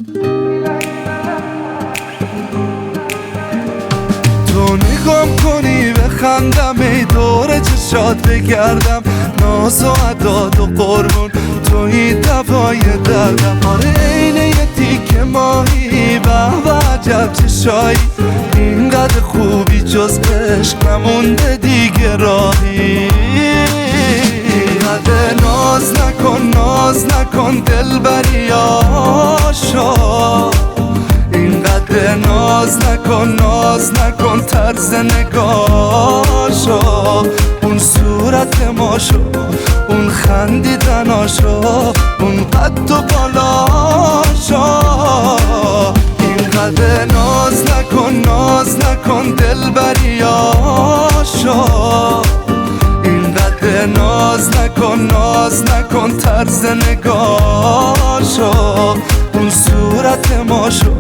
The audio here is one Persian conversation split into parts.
تو نگام کنی بخندم، ای دور چشات بگردم، ناز و عداد و قربون توی دوای دردم. آره عین یه تیکه ماهی، به به عجب چشایی، اینقدر خوبی جز عشق نمونده دیگه راهی. اینقدر ناز نکن دلبری آشا، اینقدر ناز نکن طرز نگاشو، اون صورت ماشو، اون خندیدناشو، اون قد و بالاشو. اینقدر ناز نکن دلبری آشا، اینقدر ناز نکن طرز نگاشو، اون صورت ماشو،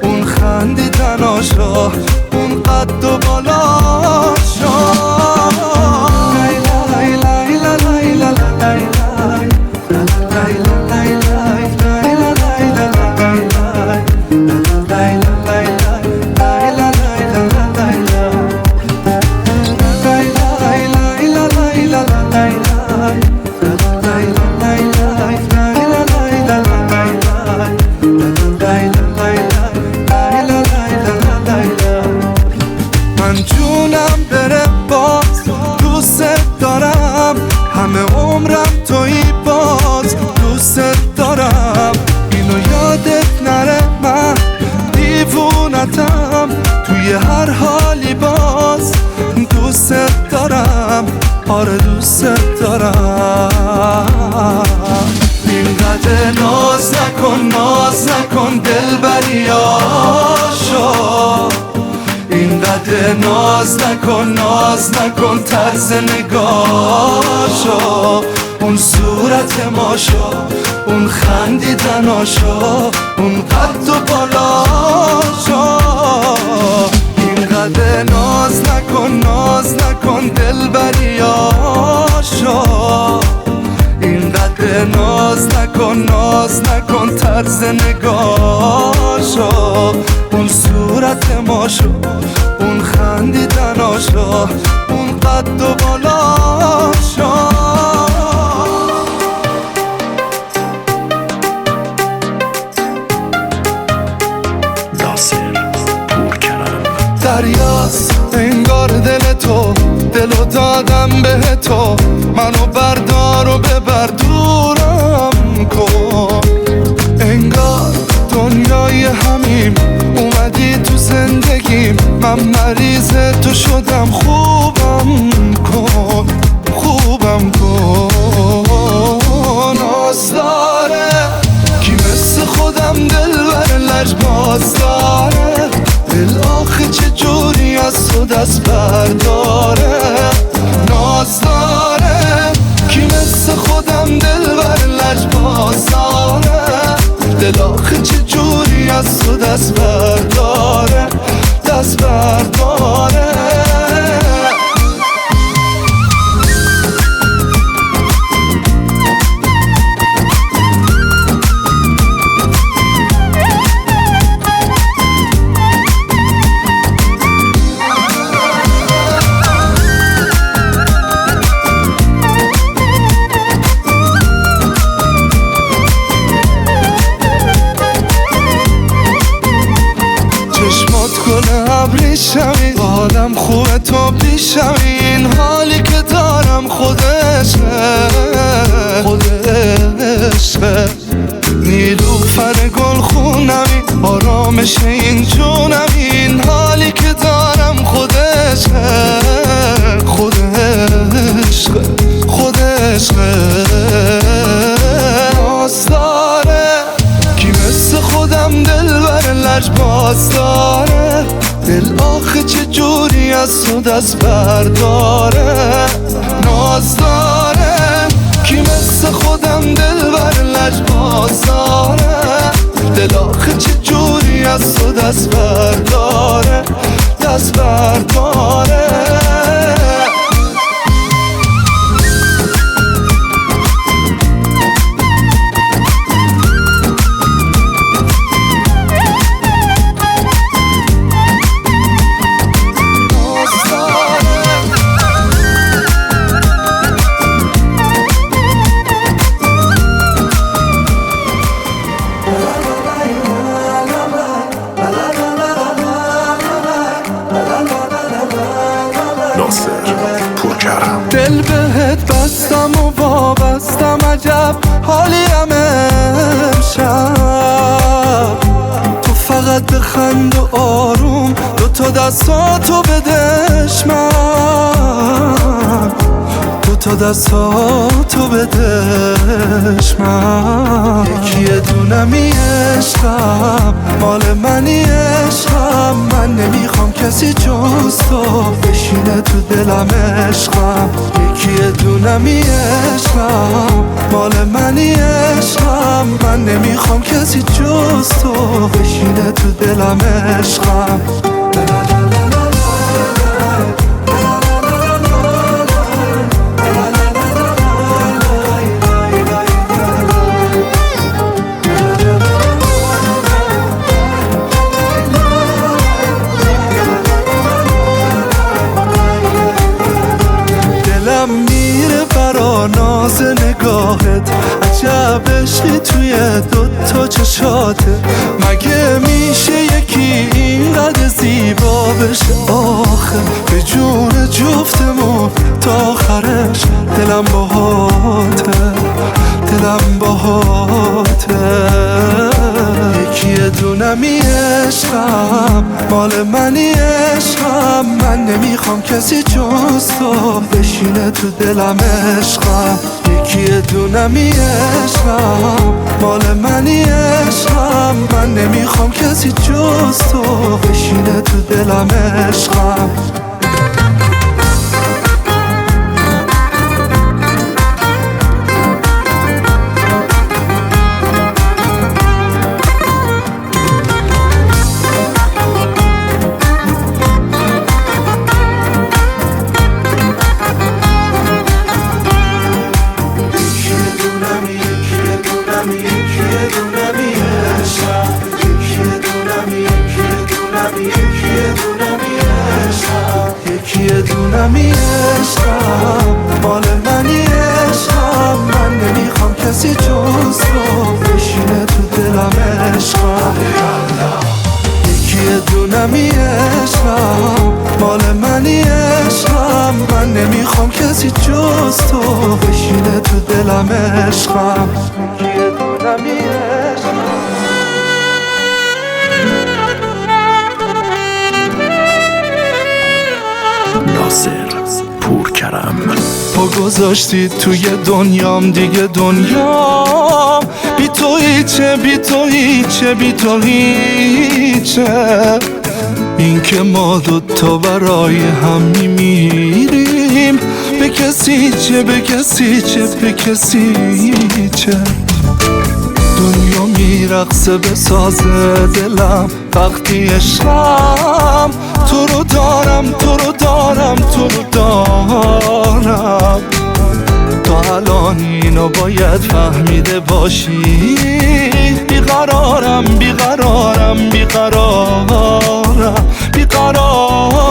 اون خندیدناشو، اون قد و بالاشو. من جونم بره باز دوست دارم، همه عمرم توی باز دوست دارم. اینو یادت نره من دیوونتم، توی هر حالی باز دوست دارم، آره دوست دارم. اینقدر ناز نکن دلبری آشا، اینقدر ناز نکن طرز نگاشو، اون صورت ماشو، اون خندیدناشو، اون قد و بالاشو. اینقدر ناز نکن دلبری آشا، اینقدر ناز نکن طرز نگاشو، اون صورت ماشو، اون خندیدناشو، اون قد و بالاشو. دریاست انگار دل تو، دلو دادم به تو، منو بردار و ببر دورم کن. انگار دنیای همیم اومدی تو زندگیم، من مریض تو شدم، خوبم کن. ناز داره کی مثل خودم دلبر لجباز داره، دل آخه چه جوری از تو دست برداره. ناز داره کی مثل خودم دلبر لجباز داره، دل آخه چه جوری از تو دست برداره. چشمات گل ابریشمی، حالم خوبه تو پیشمی، این حالی که دارم خودشه. نیلوفر گل خونمی، آرامش این جونمی، این حالی که دارم خودشه. ناز داره کی مثل خودم دلبر لجباز داره، دل آخه چه جوری از تو دست برداره. ناز داره کی مثل خودم دلبر لجباز داره، دل آخه چه جوری از تو دست برداره. عجب حالیم امشب. تو فقط بخند و آروم دوتا دستاتو بدش من، دوتا دستاتو بدش من. یکی دونمی عشقم مال منی عشقم، من نمیخوام کسی جز تو بشینه تو دلم عشقم. یکی دونمی عشقم مال منی عشقم، من نمیخوام کسی جز تو بشینه تو دلم عشقم. ناز نگاهت عجب عشقی توی دوتا چشاته. مگه میشه یکی اینقدر زیبا بشه آخه؟ به جون جفتمون تا آخرش دلم باهاته، دلم باهاته. یکی دونمی عشقم مال منی عشقم، من نمیخوام کسی جز تو بشینه تو دلم عشقم. یکی دونمی عشقم مال منی عشقم، من نمیخوام کسی جز تو بشینه تو دلم عشقم. یکی دونمی عشقم مال منی عشقم، من نمیخوام کسی جز تو بشینه تو دلم عشقم. یکی دونمی عشقم مال منی عشقم، من نمیخوام کسی جز تو بشینه تو دلم عشقم. یکی دونمی عشقم. ناصر پورکرم. پا گذاشتی توی دنیام دیگه دنیام بی تو هیچه، بی تو هیچه، بی تو هیچه. این که ما دوتا برای هم میمیریم، به کسی چه، به کسی چه، به کسی چه. دنیا میرقصه به ساز دلم وقتی عشقم تو رو دارم، تو رو دارم، تو رو دارم. تا الان اینو باید فهمیده باشی، بیقرارم، بیقرارم، بیقرارم، بیقرارم.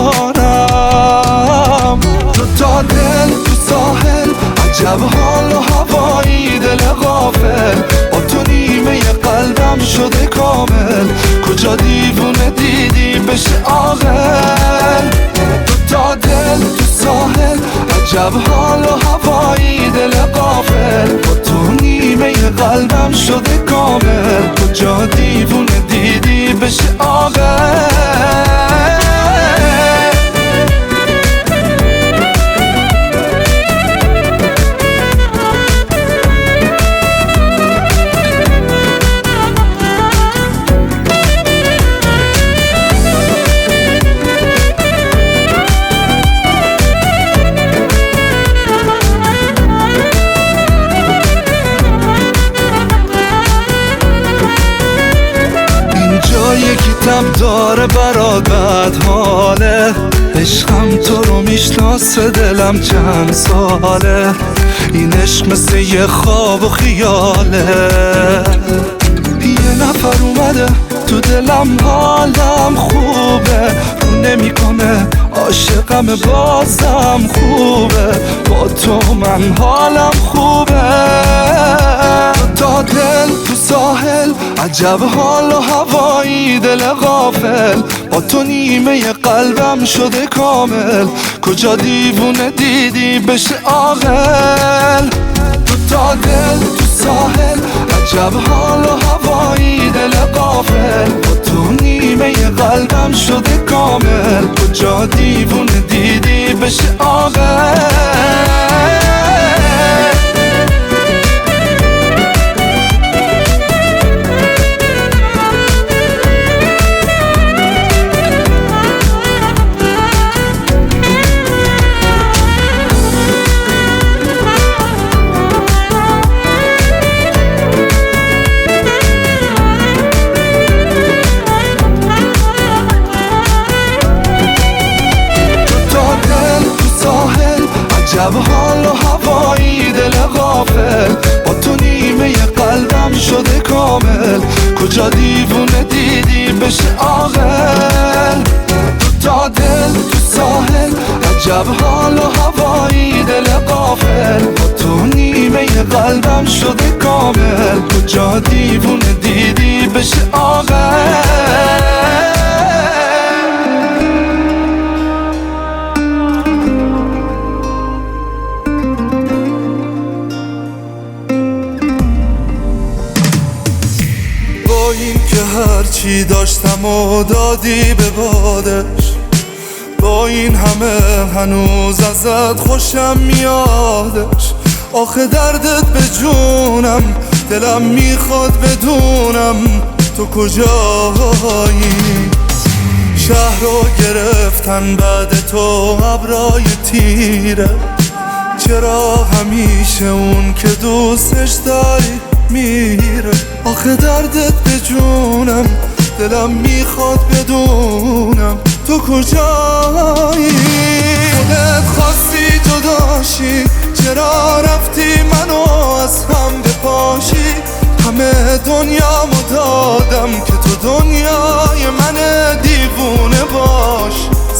تو تا دل تو ساحل عجب حال و هوایی، دل غافل با تو نیمه قلبم شده کامل. کجا دیوونه دیدی بشه عاقل؟ تو تا دل تو ساحل عجب حال و هوایی، دل غافل با تو نیمه قلبم شده کامل. کجا دیوونه دیدی بشه عاقل؟ یکی تب داره برات حاله، عشقم تو رو میشناسه دلم چند ساله. این عشق مثل یه خواب و خیاله، یه نفر اومده تو دلم حالم خوبه، رو نمیکنه عاشقم بازم خوبه. با تو من حالم خوبه. تا دل تو ساحل عجب حال و هوایی، دل غافل با تو نیمه قلبم شده کامل. کجا دیوونه دیدی بشه عاقل؟ تو تا دل تو ساحل، عجب حال و هوایی دل غافل، با تو نیمه قلبم شده کامل، کجا دیوونه دیدی بشه عاقل. عجب حال و هوایی دل غافل، با تو نیمه قلبم شده کامل، کجا دیوونه دیدی بشه عاقل. تا دل تو ساحل، عجب حال و هوایی دل غافل، با تو نیمه قلبم شده کامل، کجا دیوونه دیدی بشه عاقل. این که هرچی داشتم و دادی به بادش، با این همه هنوز ازت خوشم میادش. آخه دردت به جونم، دلم میخواد بدونم تو کجایی. شهر رو گرفتن بعد تو ابرای تیره، چرا همیشه اون که دوستش داری میره. آخه دردت به جونم، دلم میخواد بدونم تو کجایی. خودت خواستی جداشی، چرا رفتی منو از هم بپاشی. همه دنیامو دادم که تو دنیای من دیوونه باش.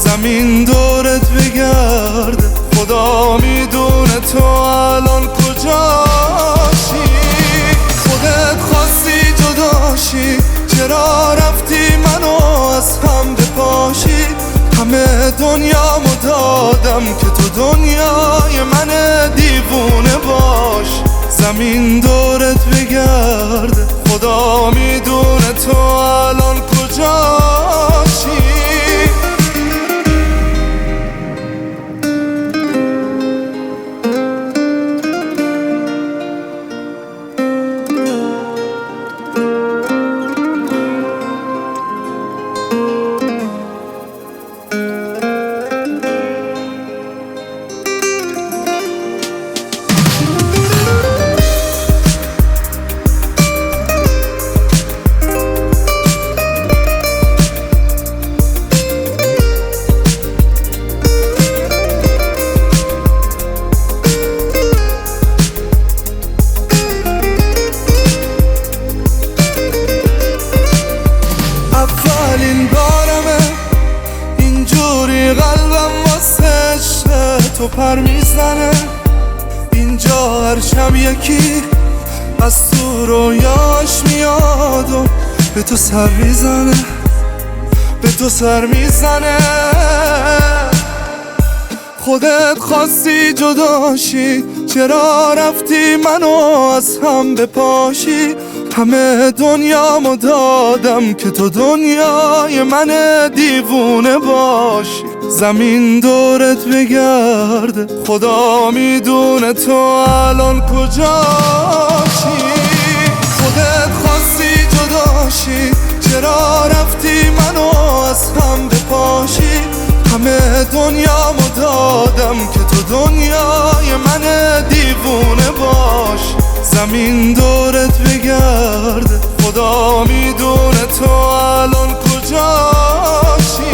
زمین دورت بگرده، خدا میدونه تو الان کجاشی. خودت خواستی جداشی، چرا رفتی منو از هم بپاشی. همه دنیامو دادم که تو دنیای من دیوونه باش. زمین دورت بگرده، خدا میدونه تو الان کجاشی. اولین بارمه اینجوری قلبم واسه عشق تو پر میزنه. اینجا هر شب یکی از تو رویاش میاد و به تو سر میزنه، به تو سر میزنه. خودت خواستی جداشی، چرا رفتی منو از هم بپاشی. همه دنیامو دادم که تو دنیای من دیوونه باشی. زمین دورت بگرده، خدا میدونه تو الان کجاشی. خودت خواستی جداشی، چرا رفتی منو از هم بپاشی. همه دنیامو دادم که تو دنیای من دیوونه باش. زمین دورت بگرده، خدا میدونه تو الان کجاشی.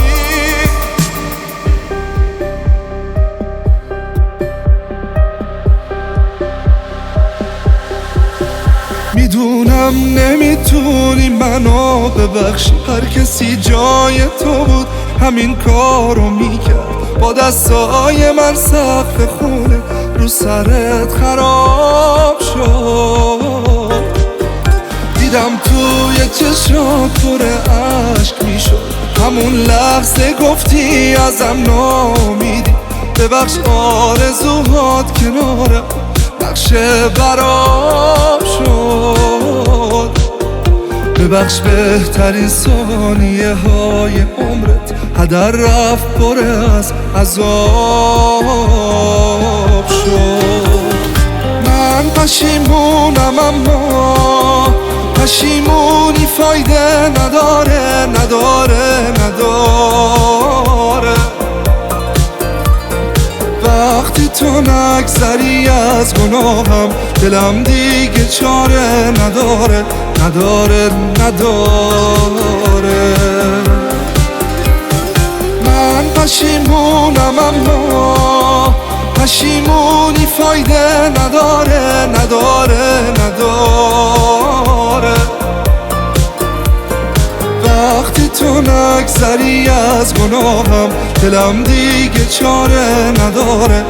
میدونم نمیتونی منو ببخشی، هر کسی جای تو بود همین کارو میکرد. با دستای من سقف خونه رو سرت خراب شد. دیدم توی چشات پر عشق میشد، همون لحظه گفتی ازم نامیدی. ببخش آرزوهات کنارم، نقش برام شد. ببخش بهترین ثانیه های عمرت هدر رفت، پر از عذاب شد. من پشیمونم اما پشیمونی فایده نداره وقتی تو نگذری از گناهم دلم دیگه چاره نداره من پشیمونم اما پشیمونی فایده نداره وقتی تو نگذری از گناهم دلم دیگه چاره نداره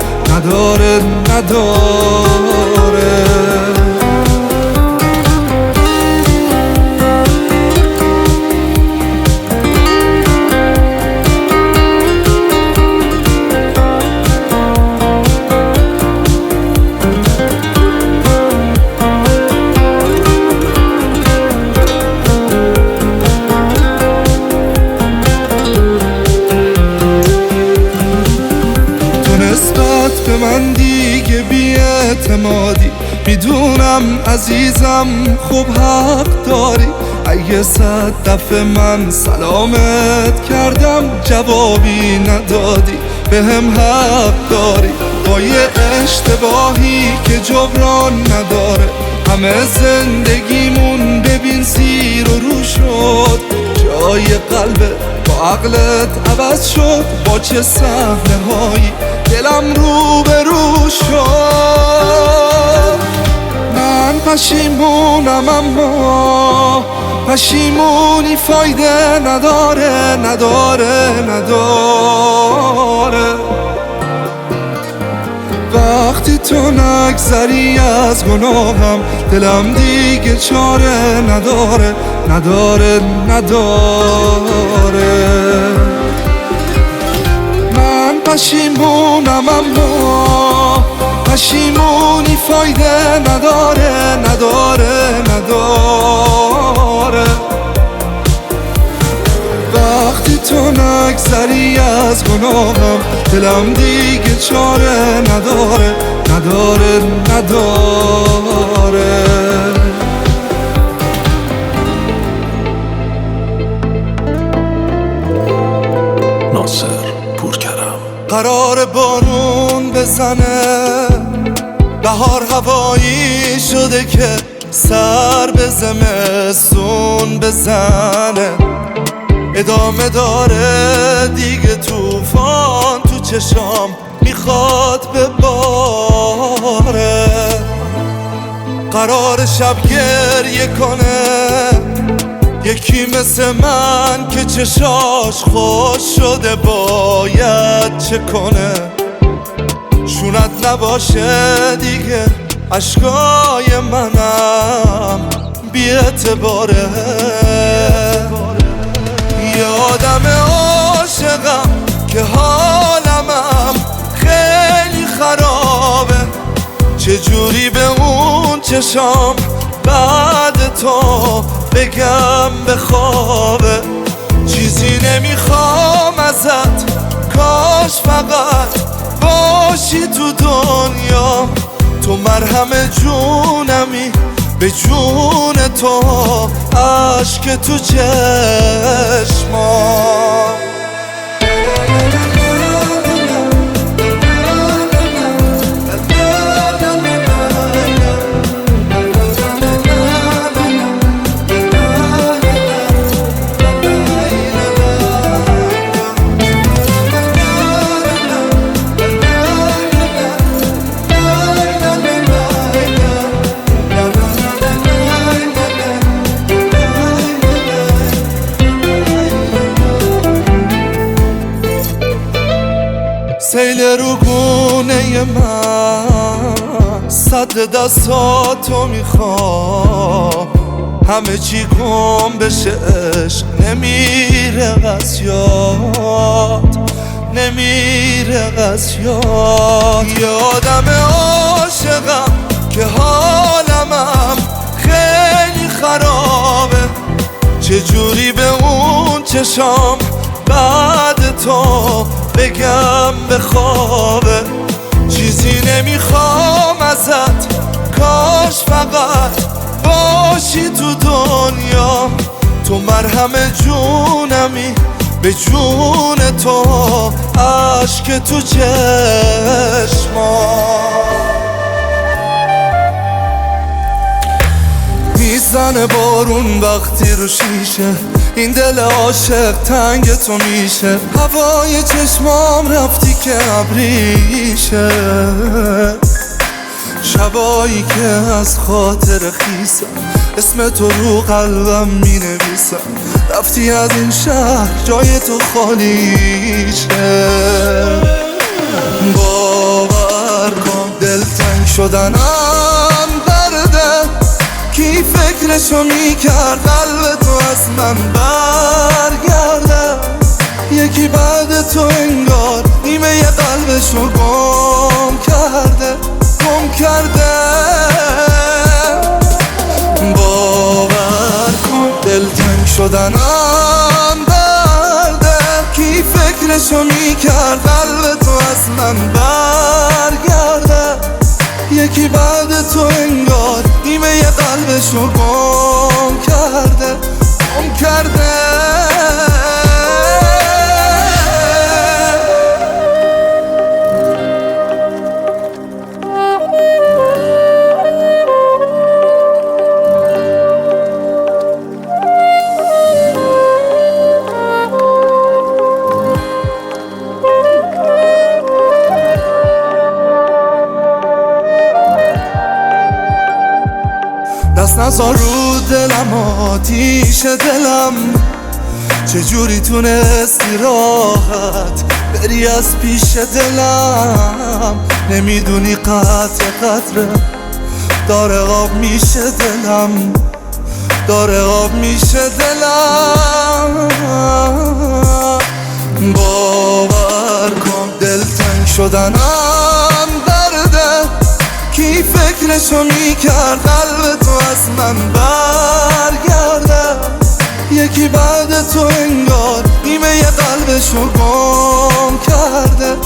نسبت به من دیگه بی‌اعتمادی، میدونم عزیزم خوب حق داری. اگه 100 دفعه من سلامت کردم جوابی ندادی، بهم حق داری. با یه اشتباهی که جبران نداره همه زندگیمون ببین زیر و رو شد. جای قلبت با عقلت عوض شد، با چه صحنه هایی دلم رو به رو شد. من پشیمونم اما پشیمونی فایده نداره وقتی تو نگذری از گناهم دلم دیگه چاره نداره من پشیمونم اما پشیمونی فایده نداره وقتی تو نگذری از گناهم دلم دیگه چاره نداره ناصر پورکرم. قرار بارون بزنه، بهار هوایی شده که سر به زمستون بزنه. ادامه داره دیگه طوفان تو چشام میخواد بباره. قرار شب گریه کنه یکی مثل من که چشاش خوش شده باید چه کنه. شونت نباشه دیگه اشکای منم بی اعتباره. یادم عاشقم که حالمم خیلی خرابه، چجوری به اون چشام بعد تو بگم بخوابه. چیزی نمیخوام ازت، کاش فقط باشی تو دنیا. تو مرهم جونمی، به جون تو عشق تو چشمام. سیل رو گونه من، صد دستاتو میخوام. همه چی گم بشه، عشق نمیره از یاد، نمیره از یاد. یادم عاشقم که حالمم خیلی خرابه. چجوری به اون چشام بعد تو بگم بخوابه. چیزی نمیخوام ازت، کاش فقط باشی تو دنیا. تو مرهم جونمی، به جون تو عشق تو چشما. میزنه بارون وقتی رو شیشه، این دل عاشق تنگ تو میشه. هوای چشمام رفتی که ابریشه، شبایی که از خاطر خیسم اسم تو رو قلبم می نویسم. رفتی از این شهر جای تو خالیشه. باور کن دلتنگ شدنم درده، کی فکرشو میکرد قلب تو از من برگرده. یکی بعد تو انگار نیمه ی قلبشو گم کرده. باور کن دلتنگ شدنم درده، کی فکرشو میکرد قلب تو از من برگرده. یکی بعد تو انگار نیمه ی قلبشو گم کرده. دست نزار رو دلم، آتیش دلم. چجوری تونستی راحت بری از پیش دلم؟ نمیدونی قطره قطره داره آب میشه دلم، داره آب میشه دلم. باور کن دلتنگ شدنم درده، کی فکرشو میکرد قلب تو از من برگرده. یکی بعد تو انگار نیمه ی قلبشو گم کرده.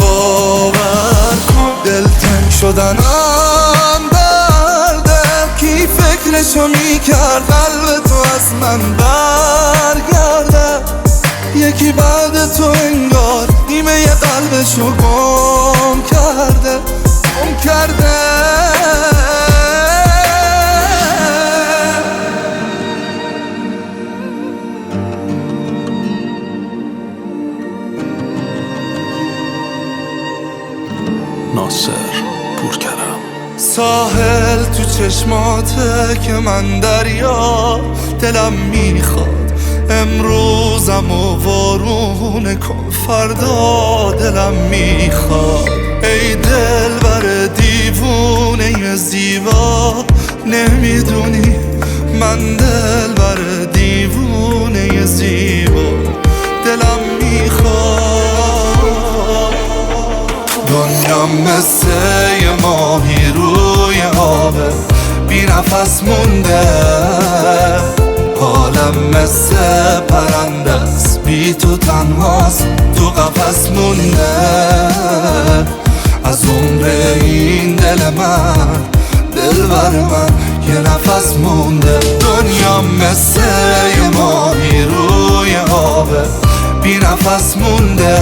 باور کن دلتنگ شدنم درده، کی فکرشو میکرد قلب تو از من برگرده. یکی بعد تو انگار نیمه ی قلبشو گم کرده. ناصر پورکرم. ساحل تو چشماته که من دریا، دلم میخواد امروزم و وارونه کن فردا. دلم میخواد ای دلبر دیوونه زیبا، نمیدونی من دلبر دیوونه زیبا. دلم میخواد دنیا مثل یه ماهی روی آبه، بی نفس مونده. حالم مثل پرنده است، بی تو تنهاست، تو قفس مونده. از عمر این دل من، دلبر من یه نفس مونده. دنیا مثل یه ماهی روی آبه، بی نفس مونده.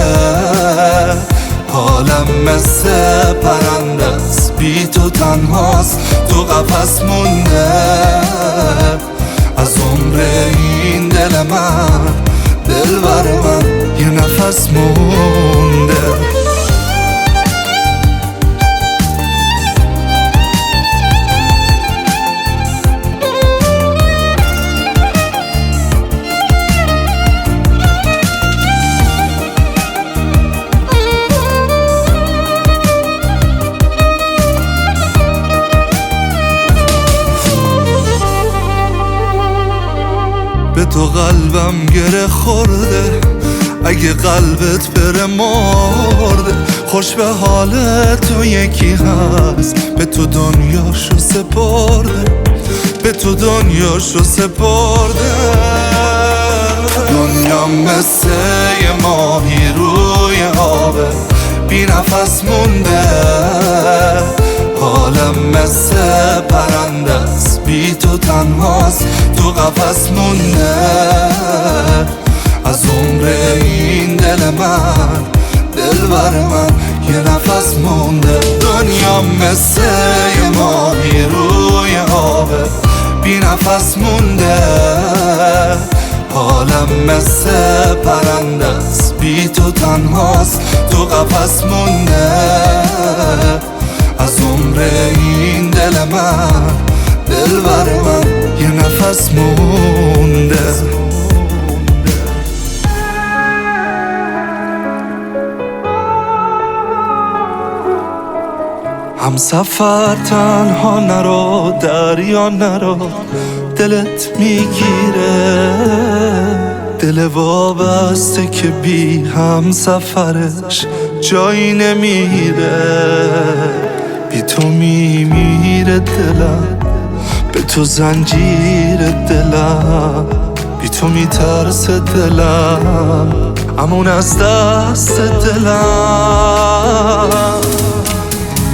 حالم مثل پرنده است، بی تو تنهاست، تو قفس مونده. از عمر این دل من، دلبر من یه نفس مونده. به تو قلبم گره خورده، اگه قلبت بره مرده، خوش به حالت تو یکی هست به تو دنیاشو سپرده، به تو دنیاشو سپرده. دنیا مثل یه ماهی روی آبه، بی نفس مونده. حالم مثل پرنده است، بی تو تنهاست، تو قفس مونده. از عمر این دل من، دلبر من، یه نفس مونده. دنیا مثل یه ماهی روی آبه، بی نفس مونده. حالم مثل پرنده است، بی تو تنهاست، تو قفس مونده. از عمر این دل من، دلبر من، یه نفس مونده. هم سفر تنها نرو، دریا نرو، دلت میگیره. دل وابسته که بی هم سفرش جایی نمیره. بی تو میمیره دلم، به تو زنجیر دلم. بی تو میترسه دلم، امون از دست دلم.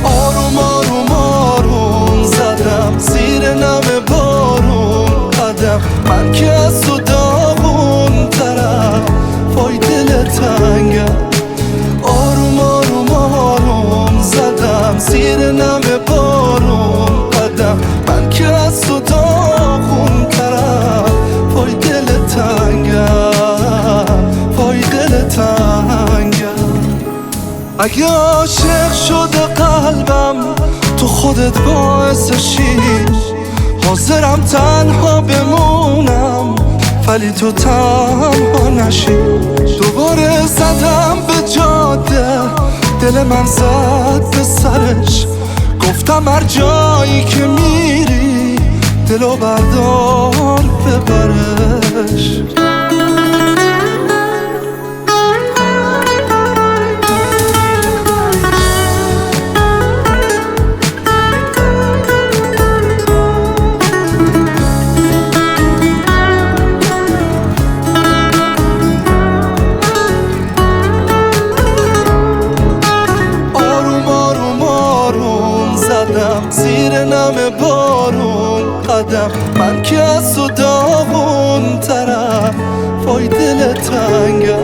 آروم آروم آروم زدم زیر نم بارون قدم، من که از تو داغون ترم، وای دل تنگم. آروم آروم آروم زدم زیر نم بارون قدم، من که از تو داغون ترم، وای دل تنگم، وای دل تنگم. اگه عاشق شده قلبم، تو خودت باعثشی. حاضرم تنها بمونم، ولی تو تنها نشی. دوباره زدم به جاده، دل من زد به سرش. گفتم هر جایی که میری، دلو بردار ببرش. زیر نم بارون قدم، من که از تو داغون ترم، وای دل تنگم.